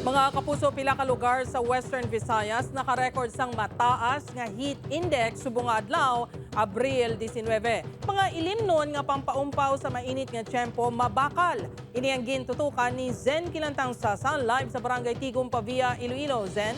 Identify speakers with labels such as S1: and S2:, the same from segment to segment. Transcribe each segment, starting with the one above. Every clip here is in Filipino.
S1: Mga kapuso, pila ka lugar sa Western Visayas nakarecord sang mataas nga heat index subong nga adlaw, Abril 19. Mga ilimnon nga pampaumpaw sa mainit nga tiyempo mabakal. Ini ang gintutukan ni Zen Kilantang Sasa live sa Barangay Tigum, Pavia, Iloilo. Zen?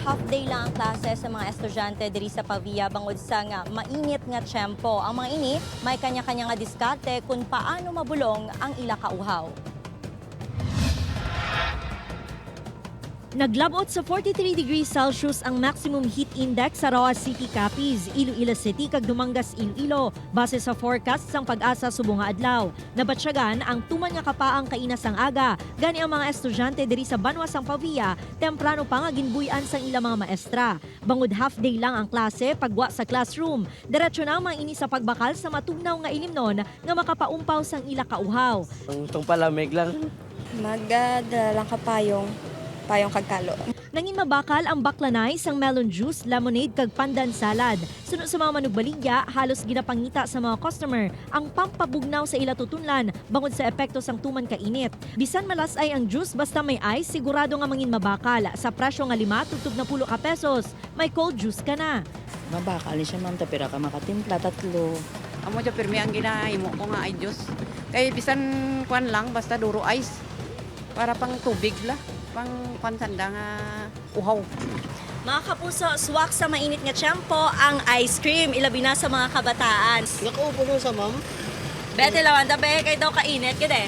S2: Half day lang ang klase sa mga estudyante diri sa Pavia bangod sa nga mainit nga tiyempo. Ang mga ini may kanya-kanya nga diskarte kung paano mabulong ang ila kauhaw. Naglabot sa 43 degrees Celsius ang maximum heat index sa Roa City, Capiz, Iloilo City kag Dumangas, Iloilo base sa forecast sang pag-asa subong nga adlaw. Nabatsyagan ang tuman nga kapaang kainas ang aga. Gani ang mga estudyante diri sa Banwa sang Pavia, temprano pa nga ginbuy-an sang ilang mga maestra. Bangod half day lang ang klase, pagwa sa classroom. Diretso na ang mga ini sa pagbakal sa matugnaw nga ilimnon nga makapaumpaw sang ila kauhaw.
S3: Ang itong palamig lang.
S4: Magdala lang ka payong kagkalo.
S2: Nangin mabakal ang baklanay sang melon juice, lemonade kag pandan salad. Sunod sa mga manugbaligya, halos ginapangita sa mga customer ang pampabugnaw sa ila tutunlan bangod sa epekto sang tuman kainit. Bisan malasay ang juice basta may ice, sigurado nga mangin mabakal. Sa presyo nga 5 tugtog na 10 ka pesos, may cold juice ka na.
S5: Mabakal siya man tapira ka makatimpla 3.
S6: Amo dya pirmi ang ginahimo ko nga ay Diyos. Kay bisan kwan lang basta duro ice. Para pang tubig la. Pang kwan sanda nga uhaw.
S2: Mga kapuso, swak sa mainit nga tiyempo ang ice cream, ilabi na sa mga kabataan.
S3: Nakaupo mo sa ma'am?
S2: Bete lawan, tabi kay daw kainit, kede.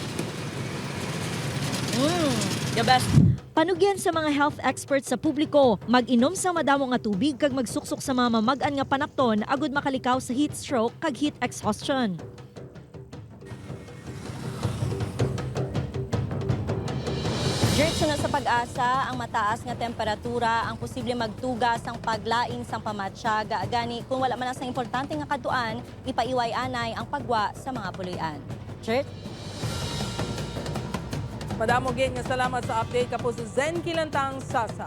S2: The best. Panugyan sa mga health experts sa publiko, mag-inom sa madamo nga tubig kag magsuksok sa mga mamag-an nga panakton agud makalikaw sa heat stroke kag heat exhaustion. Sunod sa pag-asa, ang mataas nga temperatura ang posible magtugas ang paglaing sang pamatsyag. Gani, kung wala man sa importante nga katuan, ipaiway anay ang pagwa sa mga puloy-an. Jert?
S1: Madamo gid nga salamat sa update kapuso Zen Kilantang Sasa.